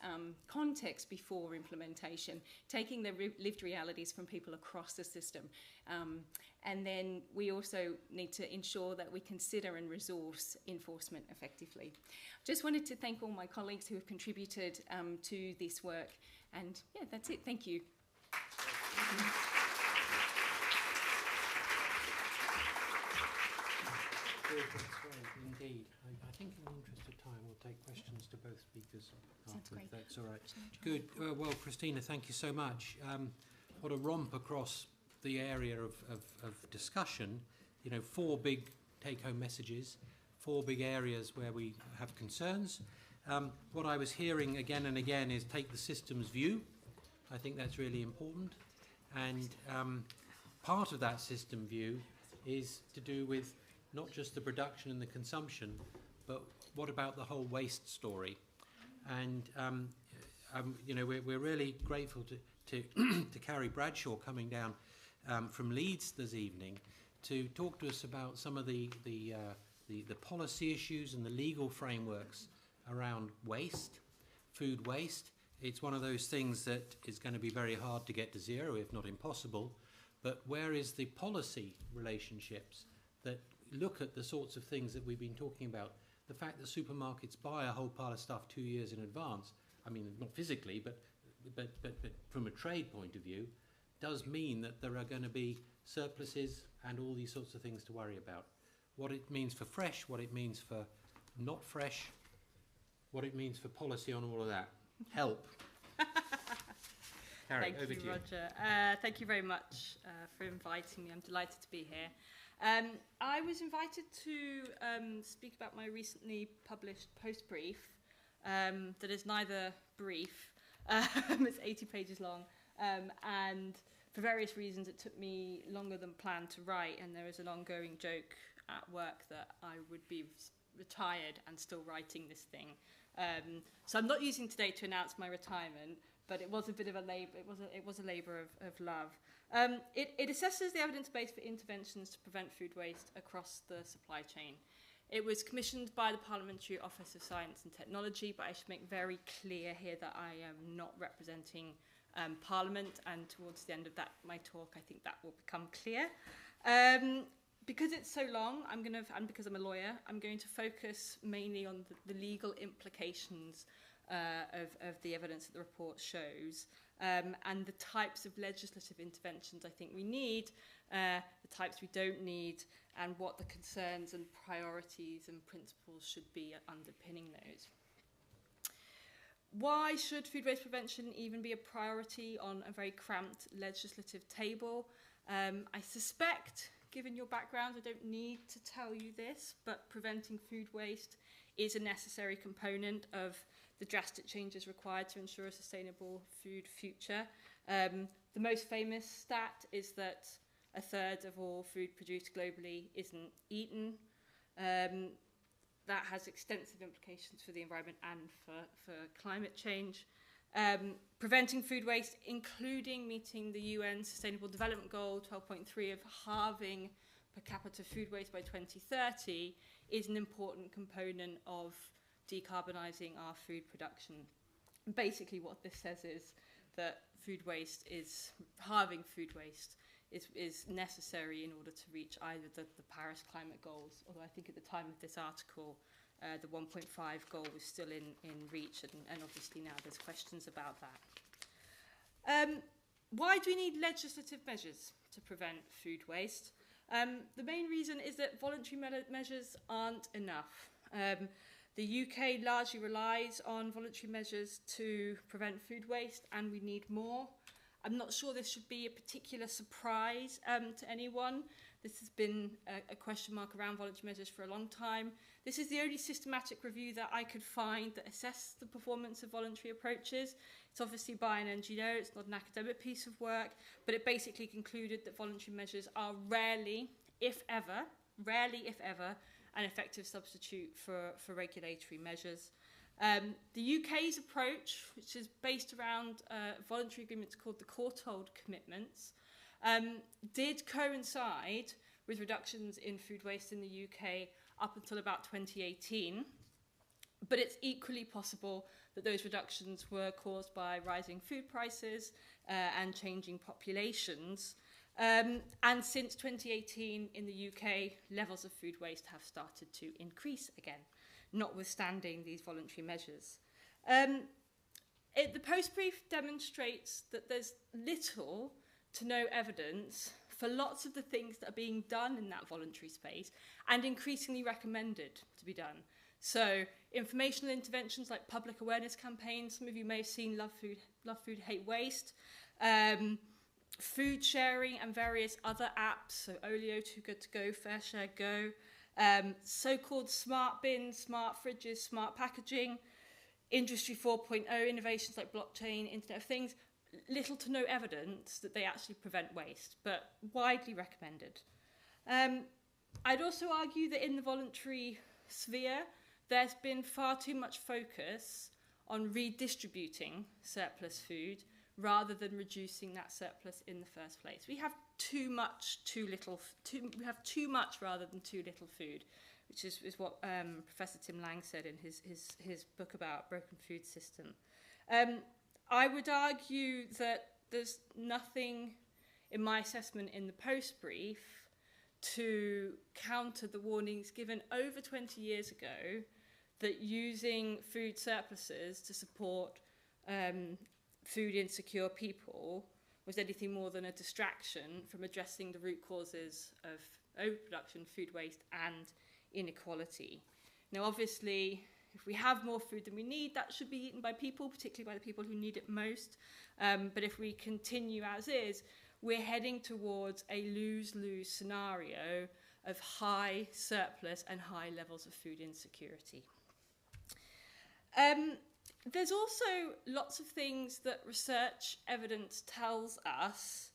context before implementation, taking the lived realities from people across the system. And then we also need to ensure that we consider and resource enforcement effectively. Just wanted to thank all my colleagues who have contributed to this work. And yeah, that's it. Thank you. Good, that's great indeed. I think in the interest of time, we'll take questions to both speakers. Sounds great. That's all right. Good. Well, Christina, thank you so much. What a romp across the area of discussion. You know, 4 big take-home messages, 4 big areas where we have concerns. What I was hearing again and again is take the systems view. I think that's really important. And part of that system view is to do with not just the production and the consumption, but what about the whole waste story? And you know, we're really grateful to Carrie Bradshaw coming down from Leeds this evening to talk to us about some of the policy issues and the legal frameworks around waste, food waste. It's one of those things that is going to be very hard to get to zero, if not impossible. But where is the policy relationships that look at the sorts of things that we've been talking about? The fact that supermarkets buy a whole pile of stuff 2 years in advance, I mean, not physically, but from a trade point of view, does mean that there are going to be surpluses and all these sorts of things to worry about. What it means for fresh, what it means for not fresh, what it means for policy on all of that. Help. Carrie, over to you. Roger. Thank you very much for inviting me. I'm delighted to be here. I was invited to speak about my recently published post-brief that is neither brief, it's 80 pages long, and for various reasons it took me longer than planned to write, and there is an ongoing joke at work that I would be retired and still writing this thing. So I'm not using today to announce my retirement, but it was a bit of a labour. It was a labour of love. It assesses the evidence base for interventions to prevent food waste across the supply chain. It was commissioned by the Parliamentary Office of Science and Technology, but I should make very clear here that I am not representing Parliament, and towards the end of my talk, I think that will become clear. Because it's so long, and because I'm a lawyer, I'm going to focus mainly on the legal implications of the evidence that the report shows, and the types of legislative interventions I think we need, the types we don't need, and what the concerns and priorities and principles should be underpinning those. Why should food waste prevention even be a priority on a very cramped legislative table? I suspect, given your background, I don't need to tell you this, but preventing food waste is a necessary component of the drastic changes required to ensure a sustainable food future. The most famous stat is that a third of all food produced globally isn't eaten. That has extensive implications for the environment and for climate change. Preventing food waste, including meeting the UN Sustainable Development Goal 12.3 of halving per capita food waste by 2030, is an important component of decarbonising our food production. Basically what this says is that halving food waste is necessary in order to reach either the Paris climate goals, although I think at the time of this article the 1.5 goal was still in reach, and obviously now there's questions about that. Why do we need legislative measures to prevent food waste? The main reason is that voluntary measures aren't enough. The UK largely relies on voluntary measures to prevent food waste, and we need more. I'm not sure this should be a particular surprise to anyone. This has been a question mark around voluntary measures for a long time. This is the only systematic review that I could find that assessed the performance of voluntary approaches. It's obviously by an NGO, it's not an academic piece of work, but it basically concluded that voluntary measures are rarely, if ever, an effective substitute for regulatory measures. The UK's approach, which is based around voluntary agreements called the Courtauld Commitments, did coincide with reductions in food waste in the UK up until about 2018. But it's equally possible that those reductions were caused by rising food prices and changing populations. And since 2018 in the UK, levels of food waste have started to increase again, notwithstanding these voluntary measures. The post-brief demonstrates that there's little to no evidence for lots of the things that are being done in that voluntary space and increasingly recommended to be done. So informational interventions like public awareness campaigns, some of you may have seen Love Food, Hate Waste, food sharing and various other apps, so Olio, Too Good To Go, Fair Share Go, so-called smart bins, smart fridges, smart packaging, Industry 4.0 innovations like blockchain, Internet of Things. Little to no evidence that they actually prevent waste, but widely recommended. I'd also argue that in the voluntary sphere, there's been far too much focus on redistributing surplus food rather than reducing that surplus in the first place. We have too much rather than too little food, which is what Professor Tim Lang said in his book about broken food system. I would argue that there's nothing in my assessment in the post-brief to counter the warnings given over 20 years ago that using food surpluses to support food insecure people was anything more than a distraction from addressing the root causes of overproduction, food waste and inequality. Now obviously, if we have more food than we need, that should be eaten by people, particularly by the people who need it most. But if we continue as is, we're heading towards a lose-lose scenario of high surplus and high levels of food insecurity. There's also lots of things that research evidence tells us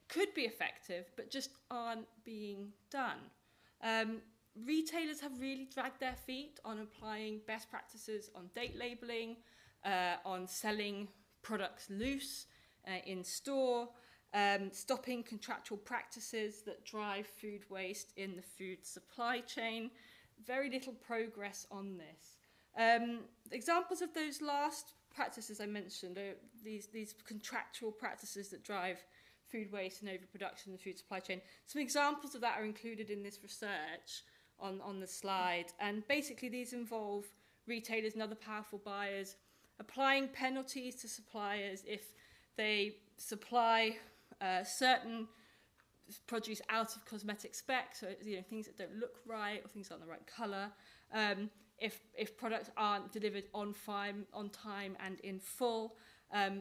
could be effective, but just aren't being done. Retailers have really dragged their feet on applying best practices on date labelling, on selling products loose in store, stopping contractual practices that drive food waste in the food supply chain. Very little progress on this. Examples of those last practices I mentioned are these contractual practices that drive food waste and overproduction in the food supply chain. Some examples of that are included in this research on the slide, and basically these involve retailers and other powerful buyers applying penalties to suppliers if they supply certain produce out of cosmetic specs, so things that don't look right or things that aren't the right colour. If products aren't delivered on time and in full.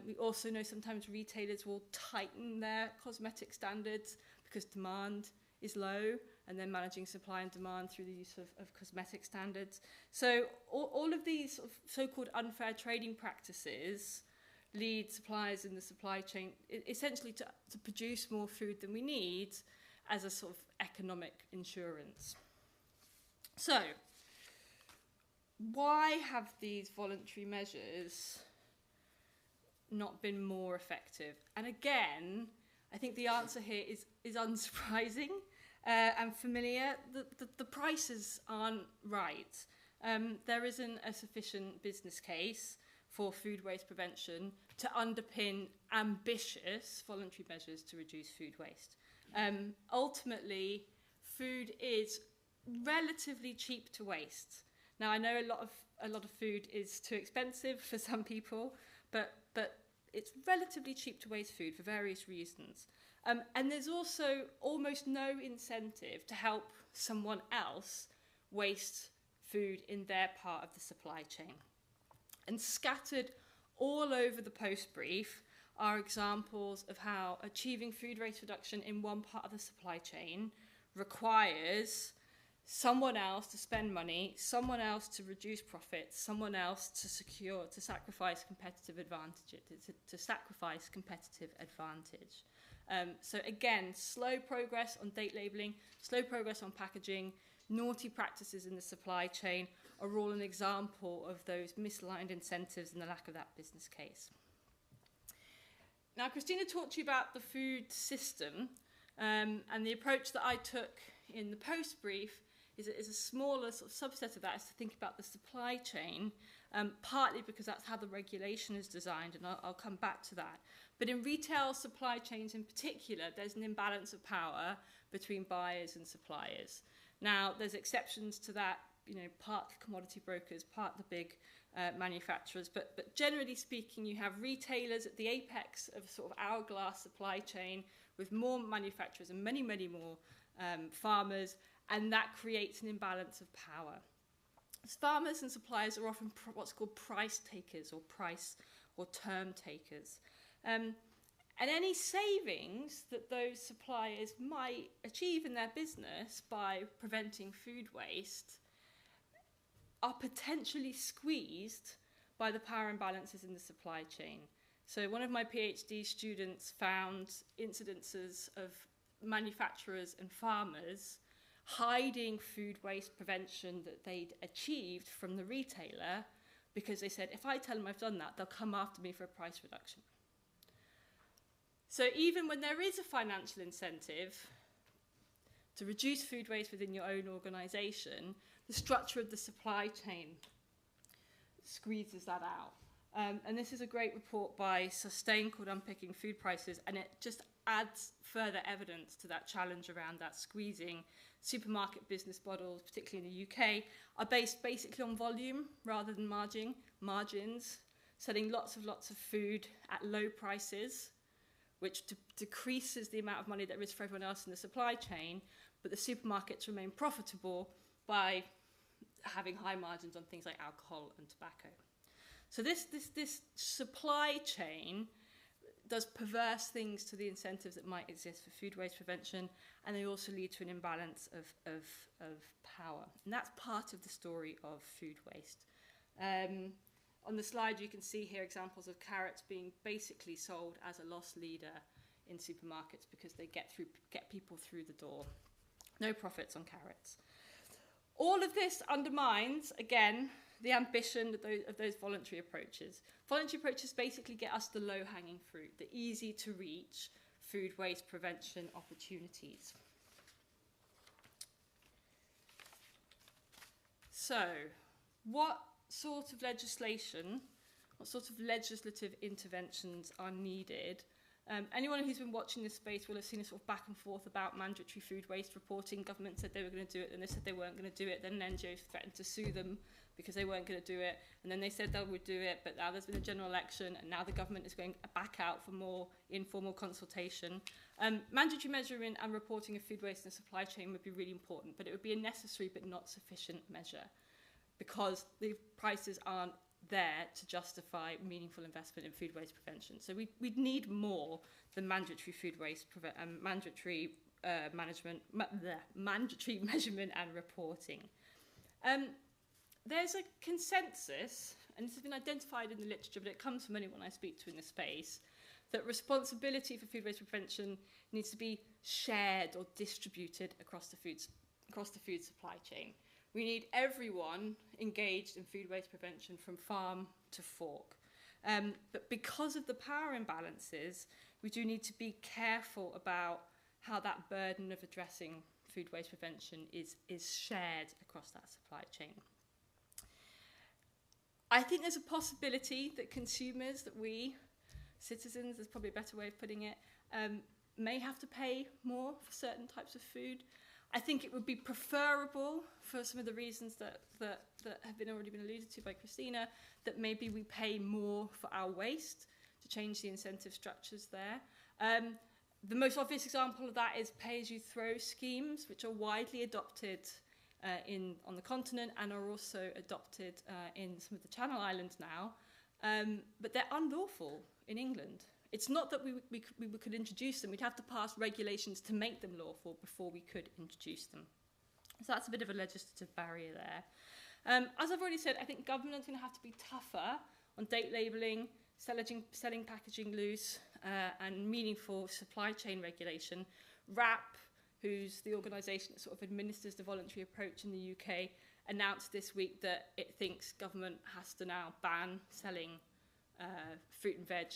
We also know sometimes retailers will tighten their cosmetic standards because demand is low, and then managing supply and demand through the use of cosmetic standards. So all of these so-called unfair trading practices lead suppliers in the supply chain essentially to produce more food than we need as a sort of economic insurance. So, why have these voluntary measures not been more effective? And again, I think the answer here is unsurprising and familiar. The prices aren't right. There isn't a sufficient business case for food waste prevention to underpin ambitious voluntary measures to reduce food waste. Ultimately, food is relatively cheap to waste. Now, I know a lot of food is too expensive for some people, but it's relatively cheap to waste food for various reasons. And there's also almost no incentive to help someone else waste food in their part of the supply chain. And scattered all over the post brief are examples of how achieving food waste reduction in one part of the supply chain requires someone else to spend money, someone else to reduce profits, someone else to sacrifice competitive advantage. So again, slow progress on date labelling, slow progress on packaging, naughty practices in the supply chain are all an example of those misaligned incentives and the lack of that business case. Now, Christina talked to you about the food system, and the approach that I took in the post brief is a smaller sort of subset of that, is to think about the supply chain, partly because that's how the regulation is designed, and I'll come back to that. But in retail supply chains in particular, there's an imbalance of power between buyers and suppliers. Now, there's exceptions to that, you know, part the commodity brokers, part the big manufacturers, but generally speaking, you have retailers at the apex of sort of hourglass supply chain with more manufacturers and many, many more farmers, and that creates an imbalance of power. Farmers and suppliers are often what's called price takers or price or term takers. And any savings that those suppliers might achieve in their business by preventing food waste are potentially squeezed by the power imbalances in the supply chain. So one of my PhD students found incidences of manufacturers and farmers hiding food waste prevention that they'd achieved from the retailer because they said, if I tell them I've done that, they'll come after me for a price reduction. So even when there is a financial incentive to reduce food waste within your own organisation, the structure of the supply chain squeezes that out. And this is a great report by Sustain called Unpicking Food Prices, and it just adds further evidence to that challenge around that squeezing. Supermarket business models, particularly in the UK, are based basically on volume rather than margins, selling lots of food at low prices, which decreases the amount of money there is for everyone else in the supply chain, but the supermarkets remain profitable by having high margins on things like alcohol and tobacco. So this supply chain does perverse things to the incentives that might exist for food waste prevention, and they also lead to an imbalance of power. And that's part of the story of food waste. On the slide, you can see here examples of carrots being basically sold as a loss leader in supermarkets because they get people through the door. No profits on carrots. All of this undermines, again, the ambition of those voluntary approaches. Voluntary approaches basically get us the low-hanging fruit, the easy-to-reach food waste prevention opportunities. So, what sort of legislation, what sort of legislative interventions are needed? Anyone who's been watching this space will have seen a sort of back and forth about mandatory food waste reporting. Government said they were going to do it, then they said they weren't going to do it, then NGOs threatened to sue them because they weren't going to do it, and then they said they would do it, but now there's been a general election, and now the government is going back out for more informal consultation. Mandatory measuring and reporting of food waste in the supply chain would be really important, but it would be a necessary but not sufficient measure because the prices aren't there to justify meaningful investment in food waste prevention. So we'd need more than mandatory food waste mandatory measurement and reporting. There's a consensus and this has been identified in the literature, but it comes from anyone I speak to in this space, that responsibility for food waste prevention needs to be shared or distributed across the food supply chain. We need everyone engaged in food waste prevention from farm to fork. But because of the power imbalances, we do need to be careful about how that burden of addressing food waste prevention is shared across that supply chain. I think there's a possibility that consumers, that we, citizens, is probably a better way of putting it, may have to pay more for certain types of food. I think it would be preferable, for some of the reasons that have already been alluded to by Christina, that maybe we pay more for our waste to change the incentive structures there. The most obvious example of that is pay-as-you-throw schemes, which are widely adopted on the continent and are also adopted in some of the Channel Islands now, but they're unlawful in England. It's not that we could introduce them. We'd have to pass regulations to make them lawful before we could introduce them. So that's a bit of a legislative barrier there. As I've already said, I think government's going to have to be tougher on date labelling, selling packaging loose, and meaningful supply chain regulation. WRAP, who's the organisation that sort of administers the voluntary approach in the UK, announced this week that it thinks government has to now ban selling fruit and veg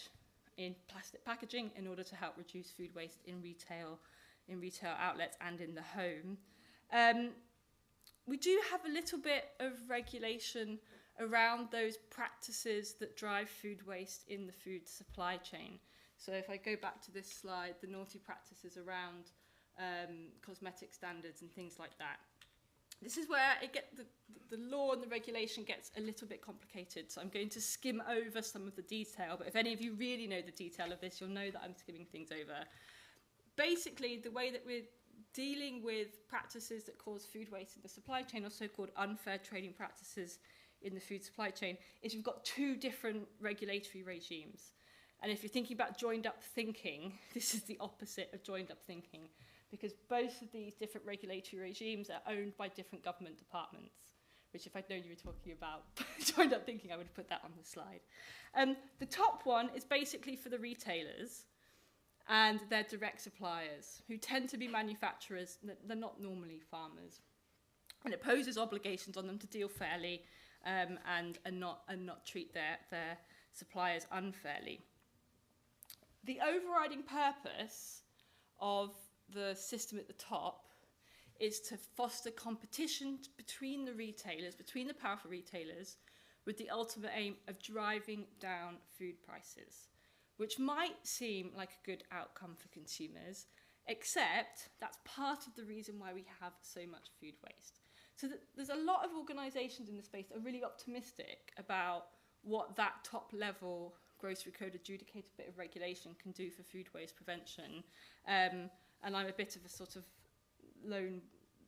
in plastic packaging in order to help reduce food waste in retail outlets and in the home. We do have a little bit of regulation around those practices that drive food waste in the food supply chain. So if I go back to this slide, the naughty practices around cosmetic standards and things like that. This is where the law and the regulation gets a little bit complicated, so I'm going to skim over some of the detail, but if any of you really know the detail of this, you'll know that I'm skimming things over. Basically, the way that we're dealing with practices that cause food waste in the supply chain, or so-called unfair trading practices in the food supply chain, is you've got two different regulatory regimes. And if you're thinking about joined-up thinking, this is the opposite of joined-up thinking, because both of these different regulatory regimes are owned by different government departments, which if I'd known you were talking about joined-up thinking, I would have put that on the slide. The top one is basically for the retailers and their direct suppliers, who tend to be manufacturers. They're not normally farmers. And it poses obligations on them to deal fairly and not treat their suppliers unfairly. The overriding purpose of the system at the top is to foster competition between the retailers, between the powerful retailers, with the ultimate aim of driving down food prices, which might seem like a good outcome for consumers, except that's part of the reason why we have so much food waste. So there's a lot of organisations in the space that are really optimistic about what that top level grocery code adjudicated bit of regulation can do for food waste prevention. And I'm a bit of a sort of lone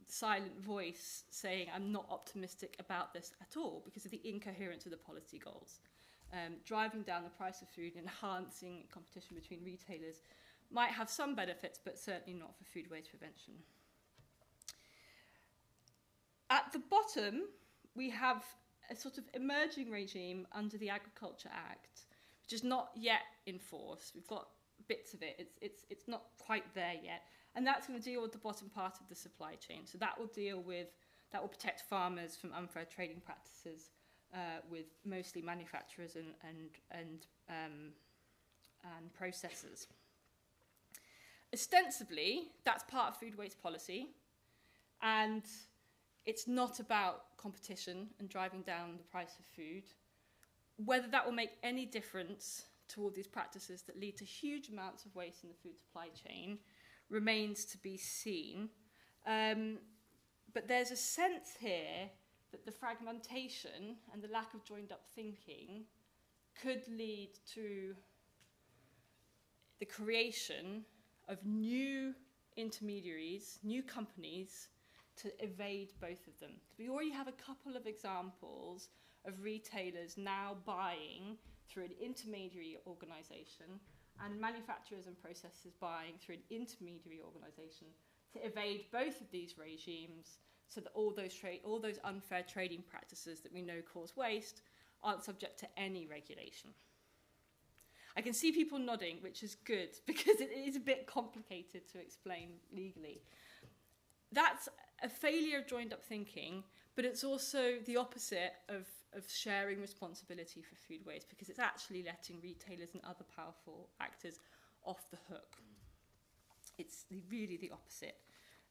silent voice saying I'm not optimistic about this at all because of the incoherence of the policy goals. Driving down the price of food, enhancing competition between retailers might have some benefits, but certainly not for food waste prevention. At the bottom, we have a sort of emerging regime under the Agriculture Act, which is not yet in force. We've got bits of it. It's not quite there yet. And that's going to deal with the bottom part of the supply chain. So that will protect farmers from unfair trading practices with mostly manufacturers and processors. Ostensibly, that's part of food waste policy, and it's not about competition and driving down the price of food. Whether that will make any difference to all these practices that lead to huge amounts of waste in the food supply chain remains to be seen. But there's a sense here that the fragmentation and the lack of joined-up thinking could lead to the creation of new intermediaries, new companies, to evade both of them. We already have a couple of examples of retailers now buying through an intermediary organisation and manufacturers and processors buying through an intermediary organisation to evade both of these regimes, so that all those unfair trading practices that we know cause waste aren't subject to any regulation. I can see people nodding, which is good, because it is a bit complicated to explain legally. That's a failure of joined-up thinking, but it's also the opposite of sharing responsibility for food waste, because it's actually letting retailers and other powerful actors off the hook. It's really the opposite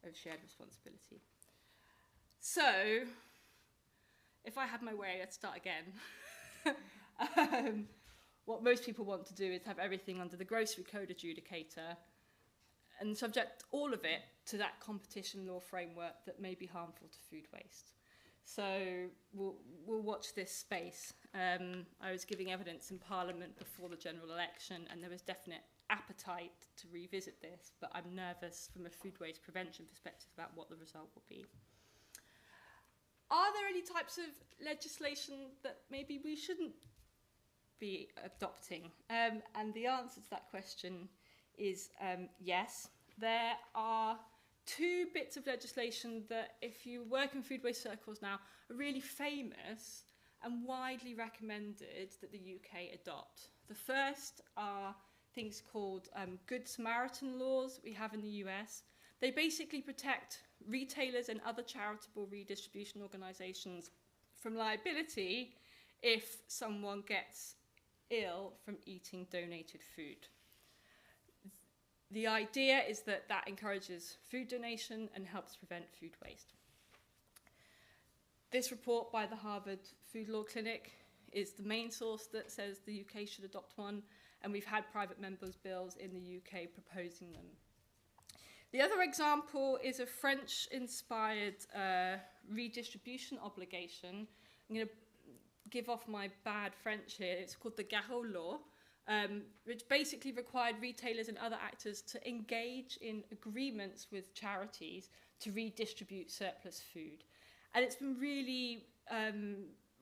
of shared responsibility. So, if I had my way, I'd start again. What most people want to do is have everything under the grocery code adjudicator and subject all of it to that competition law framework that may be harmful to food waste. So we'll watch this space. I was giving evidence in Parliament before the general election, and there was definite appetite to revisit this, but I'm nervous from a food waste prevention perspective about what the result will be. Are there any types of legislation that maybe we shouldn't be adopting? And the answer to that question is yes. There are two bits of legislation that, if you work in food waste circles now, are really famous and widely recommended that the UK adopt. The first are things called Good Samaritan laws we have in the US. They basically protect retailers and other charitable redistribution organisations from liability if someone gets ill from eating donated food. The idea is that that encourages food donation and helps prevent food waste. This report by the Harvard Food Law Clinic is the main source that says the UK should adopt one, and we've had private members' bills in the UK proposing them. The other example is a French-inspired redistribution obligation. I'm going to give off my bad French here. It's called the Garot Law, which basically required retailers and other actors to engage in agreements with charities to redistribute surplus food. And it's been really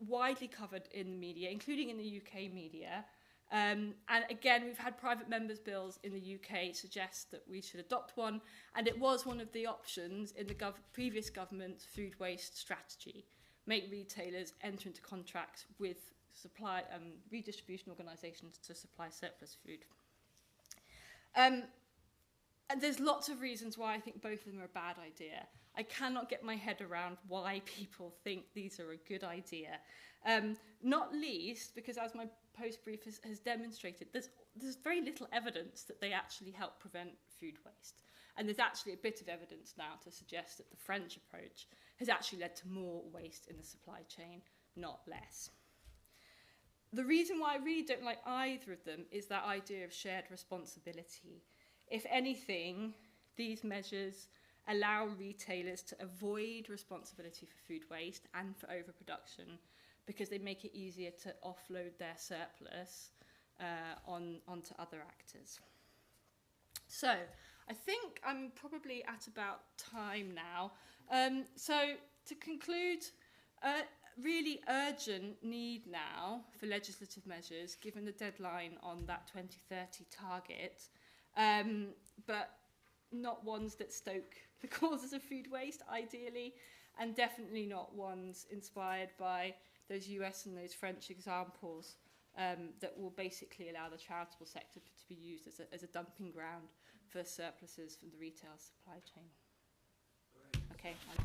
widely covered in the media, including in the UK media. And again, we've had private members' bills in the UK suggest that we should adopt one, and it was one of the options in the previous government's food waste strategy. Make retailers enter into contracts with supply redistribution organisations to supply surplus food. And there's lots of reasons why I think both of them are a bad idea. I cannot get my head around why people think these are a good idea. Not least because, as my post-brief has demonstrated, there's very little evidence that they actually help prevent food waste. And there's actually a bit of evidence now to suggest that the French approach has actually led to more waste in the supply chain, not less. The reason why I really don't like either of them is that idea of shared responsibility. If anything, these measures allow retailers to avoid responsibility for food waste and for overproduction because they make it easier to offload their surplus onto other actors. So I think I'm probably at about time now. So to conclude, really urgent need now for legislative measures, given the deadline on that 2030 target, but not ones that stoke the causes of food waste, ideally, and definitely not ones inspired by those US and those French examples that will basically allow the charitable sector to be used as a dumping ground for surpluses from the retail supply chain. Okay.